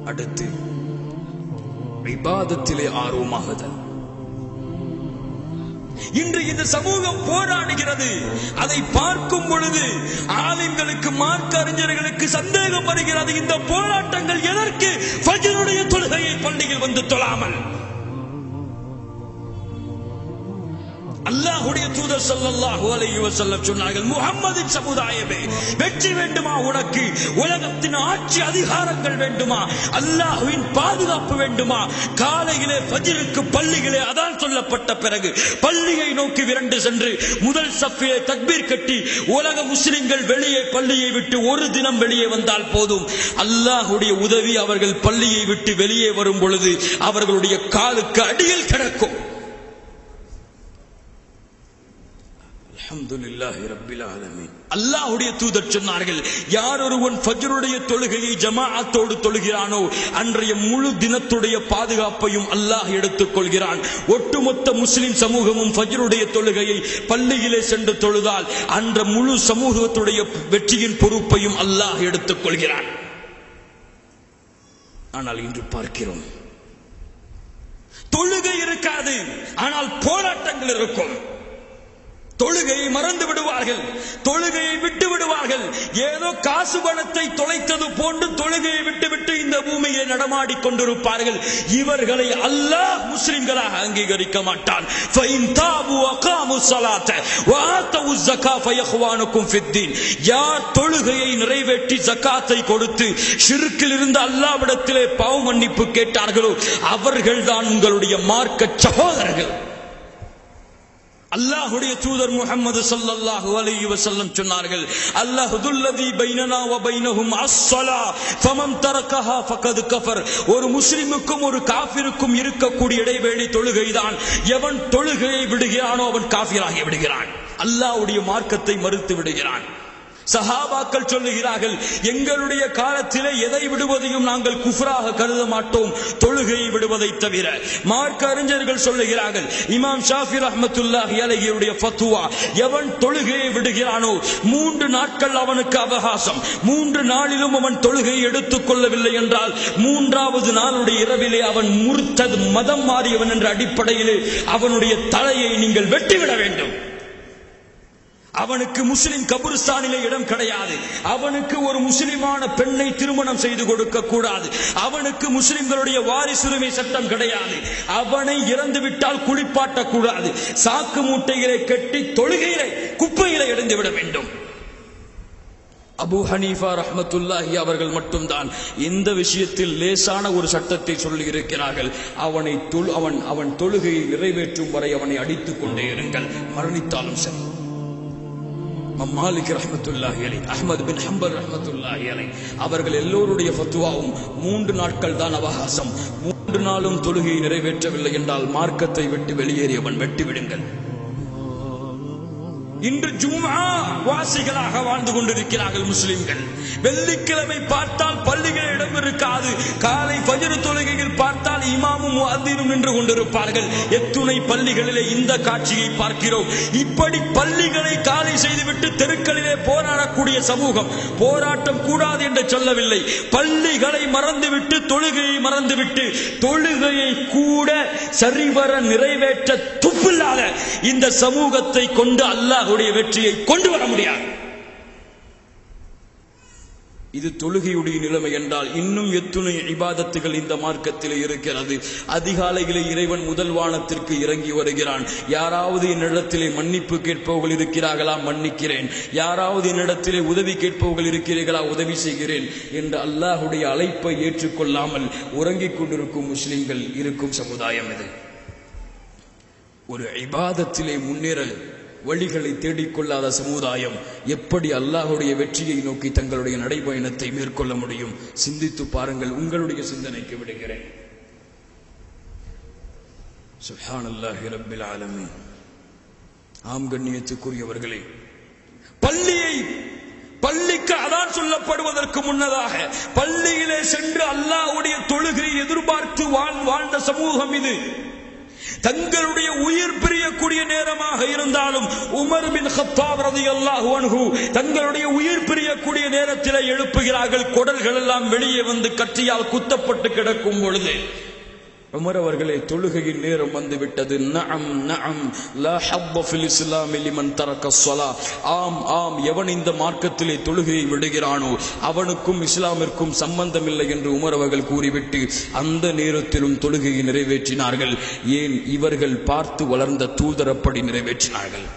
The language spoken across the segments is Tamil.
அடுத்து இபாதத்திலே ஆர்வமாகுதல். இன்று இந்த சமூகம் போராடுகிறது. அதை பார்க்கும் பொழுது ஆலிம்களுக்கு, மார்க்க அறிஞர்களுக்கு சந்தேகம் வருகிறது. இந்த போராட்டங்கள் எதற்கு? ஃபஜ்ருடைய தொழுகையை பள்ளியில் வந்து தொழாமல். அல்லாஹ்வுடைய தூதர் ஸல்லல்லாஹு அலைஹி வஸல்லம் சொன்னார்கள், முஹம்மதின் சமுதாயமே, வெற்றி வேண்டுமா உனக்கு? உலகத்தின் ஆட்சி அதிகாரங்கள் வேண்டுமா? அல்லாஹ்வின் பாதுகாப்பு வேண்டுமா? காலையிலே ஃபஜ்ருக்கு பள்ளியிலே அதான் சொல்லப்பட்ட பிறகு பள்ளியை நோக்கி விரண்டு சென்று முதல் சஃபிலே தக்பீர் கட்டி உலக முஸ்லிம்கள் வெளியே பள்ளியை விட்டு ஒரு தினம் வெளியே வந்தால் போதும், அல்லாஹ்வுடைய உதவி அவர்கள் பள்ளியை விட்டு வெளியே வரும் பொழுது அவர்களுடைய காலுக்கு அடியில் கிடக்கும். அல்ஹம்துலில்லாஹி ரப்பில் ஆலமீன். அல்லாஹ்வுடைய தூதர் சொன்னார்கள், யார் ஒருவன் ஃபஜ்ருடைய தொழுகையை ஜமாஅத்தோடு தொழுகிறானோ அன்றைய முழு தினத்துடைய பாதுகாப்பையும் அல்லாஹ் எடுத்துக் கொள்கிறான். ஒட்டுமொத்த முஸ்லிம் சமூகமும் ஃபஜ்ருடைய தொழுகையை பள்ளியிலே சென்று தொழுதால் அன்ற முழு சமூகத்துடைய வெற்றியின் பொறுப்பையும் அல்லாஹ் எடுத்துக் கொள்கிறான். ஆனால் இன்று பார்க்கிறோம், தொழுகை இருக்காது, ஆனால் போராட்டங்கள் இருக்கும். தொழுகையை மறந்து விடுவார்கள், தொழுகையை விட்டு விடுவார்கள். ஏதோ காசு பணத்தை தொலைத்தது போன்று தொழுகையை விட்டுவிட்டு இந்த பூமியை நடமாடி கொண்டிருப்பார்கள். இவர்களை அல்லாஹ் முஸ்லிம்களாக அங்கீகரிக்க மாட்டான். யார் தொழுகையை நிறைவேற்றி ஜகாத்தை கொடுத்து ஷிர்கில் இருந்து அல்லாஹ்விடத்திலே பாவ மன்னிப்பு கேட்டார்களோ அவர்கள்தான் உங்களுடைய மார்க்க சகோதரர்கள். அல்லாஹ்வுடைய தூதர் முஹம்மது ஸல்லல்லாஹு அலைஹி வஸல்லம் சொன்னார்கள், அல்லாஹுல்லதி பைனனா வ பைனஹும் அஸ்ஸலா ஃபமன் தரக்கஹா ஃபகத் கஃபர். ஒரு முஸ்லிமுக்கும் ஒரு காஃபிருக்கும் இருக்கக்கூடிய இடைவெளி தொழுகைதான். எவன் தொழுகையை விடுகிறானோ அவன் காஃபிராகி விடுகிறான், அல்லாஹ்வுடைய மார்க்கத்தை மறுத்து விடுகிறான். சஹாபாக்கள் சொல்லுகிறார்கள், எங்களுடைய காலத்திலே எதை விடுவதையும் நாங்கள் குஃப்ராக கருத மாட்டோம், தொழுகையை விடுவதை தவிர. மார்க்க அறிஞர்கள் சொல்லுகிறார்கள், இமாம் ஷாஃபி ரஹ்மத்துல்லாஹி அலைஹியுடைய ஃபத்வா, எவன் தொழுகையை விடுகிறானோ 3 நாட்கள் அவனுக்கு அவகாசம். 3 நாளிலும் அவன் தொழுகையை எடுத்துக் கொள்ளவில்லை என்றால் 3வது நாளுடைய இரவிலே அவன் முர்த்தத், மதம் மாறியவன் என்ற அடிப்படையிலே அவனுடைய தலையை நீங்கள் வெட்டிவிட வேண்டும். அவனுக்கு முஸ்லிம் கபுர்ஸ்தானிலே இடம் கிடையாது. அவனுக்கு ஒரு முஸ்லிமான பெண்ணை திருமணம் செய்து கொடுக்க கூடாது. அவனுக்கு முஸ்லிம்களுடைய வாரிசுரிமை சட்டம் கிடையாது. அவனை இறந்து விட்டால் குளிப்பாட்ட கூடாது. சாக்கு மூட்டைகளை கட்டி தொழுகையிலே குப்பையிலே எறிந்து விட வேண்டும். அபூ ஹனீஃபா ரஹ்மத்துல்லாஹி அவர்கள் மட்டும்தான் இந்த விஷயத்தில் லேசான ஒரு சட்டத்தை சொல்லி இருக்கிறார்கள். அவன் தொழுகையை நிறைவேற்றும் வரை அவனை அடித்துக் கொண்டே இருங்கள், மரணித்தாலும் சரி. மாலிக் ரஹ்மத்துல்லாஹி அலைஹி, அஹ்மத் பின் ஹம்பல் ரஹ்மத்துல்லாஹி அலைஹி அவர்கள் எல்லோருடைய ஃபத்வாவும் 3 நாட்கள் தான் அவகாசம். 3 நாளும் தொழுகையை நிறைவேற்றவில்லை என்றால் மார்க்கத்தை விட்டு வெளியேறியவன் வெட்டி விடுங்கள். இன்று ஜும்ஆ வாசிகளாக வாழ்ந்து கொண்டிருக்கிறார்கள் முஸ்லிம்கள். வெள்ளிக்கிழமை பார்த்தால் பள்ளிகளில் இடம் இருக்காது. காலை ஃபஜ்ர் தொழுகையில் பார்த்தால் இமாமும் முஅத்தினும் நின்று கொண்டிருப்பார்கள். எத்துணை பள்ளிகளிலே இந்த காட்சியை பார்க்கிறோம். இப்படி பள்ளிகளை காலி செய்துவிட்டு தெருக்களிலே போராடக்கூடிய சமூகம். போராட்டம் கூடாது என்று சொல்லவில்லை, பள்ளிகளை மறந்துவிட்டு தொழுகையை மறந்துவிட்டு தொழுகையை கூட சரிவர நிறைவேற்ற துப்பில்லாத இந்த சமூகத்தை கொண்டு அல்லாஹ் வெற்றியை கொண்டு வர முடியாது. இது தொழுகையுடைய நிலைமை என்றால் இன்னும் எத்துணை இபாதத்துகள் இந்த மார்க்கத்தில் இருக்கிறது. அதிகாலையிலே இறைவன் முதல் வானத்திற்கு இறங்கி வருகிறான். யாராவது என்னிடத்திலே மன்னிப்பு கேட்பவர்கள் இருக்கிறார்களா? மன்னிக்கிறேன். யாராவது என்னிடத்திலே உதவி கேட்பவர்கள் இருக்கிறீர்களா? உதவி செய்கிறேன் என்று அல்லாஹ்வுடைய அழைப்பை ஏற்றுக்கொள்ளாமல் உறங்கிக் கொண்டிருக்கும் முஸ்லிம்கள் இருக்கும் சமுதாயம் இது. ஒரு இபாதத்திலே முன்னேற வழிகளை தேடிக்கொள்ளாத சமுதாயம் எப்படி அல்லாஹ்வுடைய வெற்றியை நோக்கி தங்களுடைய நடைபயணத்தை மேற்கொள்ள முடியும்? சிந்தித்து பாருங்கள். உங்களுடைய சிந்தனைக்கு விடுகிறேன். சுப்ஹானல்லாஹி ரப்பில் ஆலமீன். ஆம் கண்ணியத்துக்குரியவர்களே, பள்ளிக்கு அதான் சொல்லப்படுவதற்கு முன்னதாக பள்ளியிலே சென்று அல்லாஹ்வுடைய தொழுகையை எதிர்பார்த்து வாழ்ந்த சமூகம் இது. தங்களுடைய உயிர் பிரியக்கூடிய நேரமாக இருந்தாலும் உமர் பின் கத்தாப் ரலியல்லாஹு அன்ஹு தங்களுடைய உயிர் பிரியக்கூடிய நேரத்தில் எழுப்புகிறார்கள். குடல்கள் எல்லாம் வெளியே வந்து கத்தியால் குத்தப்பட்டு கிடக்கும் பொழுது உமர் அவர்களே, தொழுகையின் நேரம் வந்துவிட்டது. நஅம் நஅம் லா ஹப்ப ஃபில் இஸ்லாம் லிமன் தரக்க ஸலா. ஆம் ஆம், எவன் இந்த மார்க்கத்திலே தொழுகையை விடுகிறானோ அவனுக்கும் இஸ்லாமிற்கும் சம்பந்தமில்லை என்று உமர் அவர்கள் கூறிவிட்டு அந்த நேரத்திலும் தொழுகையை நிறைவேற்றினார்கள். ஏன்? இவர்கள் பார்த்து வளர்ந்த தூதர் அப்படி நிறைவேற்றினார்கள்.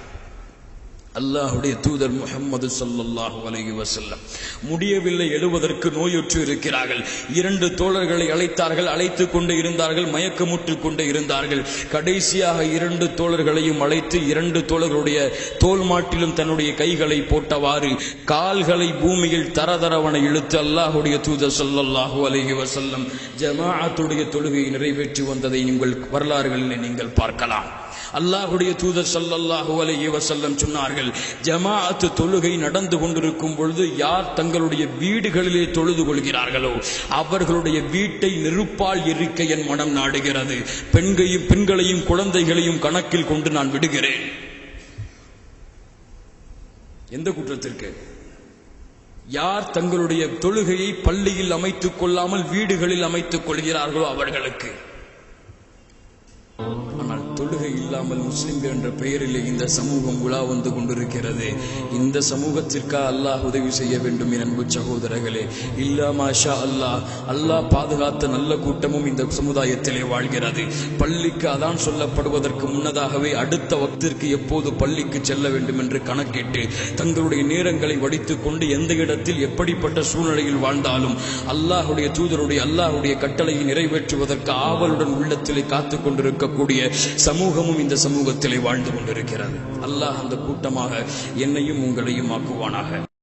அல்லாஹ்வுடைய தூதர் முஹம்மது ஸல்லல்லாஹு அலைஹி வஸல்லம் முடியவில்லை, எழுவதற்கு நோயுற்று இருக்கிறார்கள். 2 தோழர்களை அழைத்தார்கள். அழைத்துக் கொண்டு இருந்தார்கள், மயக்கமுற்றுக் கொண்டு இருந்தார்கள். கடைசியாக 2 தோழர்களையும் அழைத்து 2 தோழர்களுடைய தோல் மாட்டிலும் தன்னுடைய கைகளை போட்டவாறு கால்களை பூமியில் தரதரவன இழுத்து அல்லாஹ்வுடைய தூதர் ஸல்லல்லாஹு அலைஹி வஸல்லம் ஜமாஅத்துடைய தொழுகையை நிறைவேற்றி வந்ததை உங்கள் வரலாறுகளில் நீங்கள் பார்க்கலாம். அல்லாஹ்வுடைய தூதர் ஸல்லல்லாஹு அலைஹி வஸல்லம் சொன்னார்கள், ஜமாஅத் தொழுகை நடந்து கொண்டிருக்கும் பொழுது யார் தங்களுடைய வீடுகளிலே தொழுது கொள்கிறார்களோ அவர்களுடைய வீட்டை நெருப்பால் எரிக்க என் மனம் நாடுகிறது. பெண்களையும் குழந்தைகளையும் கணக்கில் கொண்டு நான் விடுகிறேன். எந்த குற்றத்திற்கு? யார் தங்களுடைய தொழுகையை பள்ளியில் அமைத்துக் கொள்ளாமல் வீடுகளில் அமைத்துக் கொள்கிறார்களோ அவர்களுக்கு. ஆனால் தொழுகை இல்லாமல் முஸ்லிம்கள் என்ற பெயரிலே இந்த சமூகம் உலா வந்து கொண்டிருக்கிறது. இந்த சமூகத்திற்கு அல்லாஹ் உதவி செய்ய வேண்டும். என் அன்பு சகோதரர்களே, இல்லா மாஷா அல்லாஹ், அல்லாஹ் பாதுகாத்த நல்ல கூட்டமும் இந்த சமுதாயத்திலே வாழ்கிறது. பள்ளிக்கு அதான் சொல்லப்படுவதற்கு முன்னதாகவே அடுத்த வக்திற்கு எப்போது பள்ளிக்கு செல்ல வேண்டும் என்று கணக்கிட்டு தங்களுடைய நேரங்களை வடித்துக் கொண்டு எந்த இடத்தில் எப்படிப்பட்ட சூழ்நிலையில் வாழ்ந்தாலும் அல்லாஹ்வுடைய தூதருடைய அல்லாஹ்வுடைய கட்டளையை நிறைவேற்றுவதற்கு ஆவலுடன் உள்ளத்திலே காத்துக் கொண்டிருக்கக்கூடிய சமூகமும் இந்த சமூகத்திலே வாழ்ந்து கொண்டிருக்கிறது. அல்லாஹ் அந்த கூட்டமாக என்னையும் உங்களையும் ஆக்குவானாக.